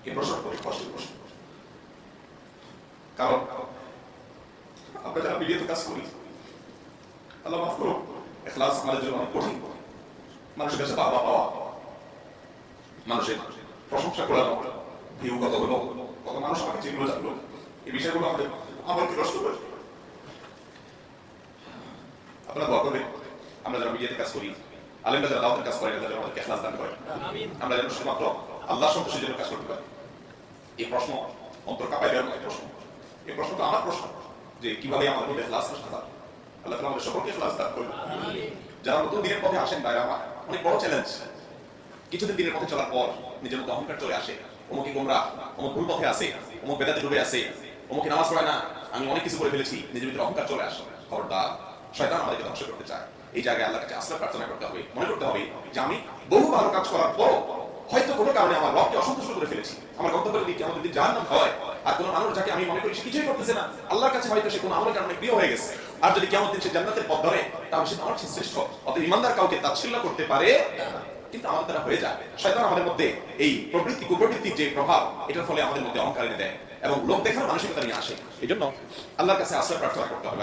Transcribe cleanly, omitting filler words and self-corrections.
এই প্রশ্ন অনেক কষ্টের প্রশ্ন। কারণ আমরা যারা মিডিয়াতে কাজ করি, আল্লাহ মাফ করুন, ইখলাস আমাদের জন্য অনেক কঠিন। মানুষের কাছে বাবা পাওয়া, মানুষের প্রশংসা করানো, ভিউ কত হলো, কত মানুষ আমাকে যেগুলো জানলো, এই বিষয়গুলো আমাদের আমলকে নষ্ট করে। আপনারা দোয়া করবেন আমরা যারা মিডিয়াতে কাজ করি, আলেমরা যারা দাওয়াতের কাজ করে, যারা আমাদেরকে ইখলাস দান করে, আমরা যেন শুধুমাত্র আল্লাহ সন্তুষ্টির জন্য কাজ করতে পারি। এই প্রশ্ন অন্তর কাঁপায় দেওয়ার মতো প্রশ্ন। এই প্রশ্নটা আমার প্রশ্ন যে কিভাবে আমাদের মধ্যে ইখলাস আসতে পারে। আল্লাহ তাআলা আমাদের সকলকে ইখলাস দান করুন। যারা নতুন দিনের পথে আসেন ভাই, আমার অনেক বড় চ্যালেঞ্জ। কিছুদিন দিনের পথে চলার পর নিজের মধ্যে অহংকার চলে আসে, অমুকে গোমরা, অমুক ভুল পথে আছে, অমুক বেদাতে ডুবে আছে, অমুকে নামাজ পড়ে না, আমি অনেক কিছু করে ফেলেছি, নিজের ভিতরে অহংকার চলে আসে। খবরদার, শয়তান আমাদেরকে ধ্বংস করতে চায়। এই জায়গায় আল্লাহর কাছে আশ্রয় প্রার্থনা করতে হবে, মনে করতে হবে যে আমি বহু ভালো কাজ করার পর হয়তো কোনো কারণে আমার রবকে অসন্তুষ্ট করে ফেলেছি। আমার গন্তব্যের দিকে আমাদের জাহান্নাম হয়। আর কোনো মানুষ যাকে আমি মনে করি সে কিছুই করতেছে না, আল্লাহর কাছে হয়তো সে কোনো আমলের কারণে প্রিয় হয়ে গেছে। আর যদি কিয়ামত দিন সে জান্নাতের পথ ধরে, তাহলে সে আমার চেয়ে শ্রেষ্ঠ। অতএব ঈমানদার কাউকে তাচ্ছিল্য করতে পারে, কিন্তু আমাদের দ্বারা হয়ে যায়। শয়তান আমাদের মধ্যে এই প্রবৃত্তি কুপ্রবৃত্তির যে প্রভাব, এটার ফলে আমাদের মধ্যে অহংকার এনে দেয় এবং লোক দেখার মানসিকতা নিয়ে আসে। এই জন্য আল্লাহর কাছে আশ্রয় প্রার্থনা করতে হবে।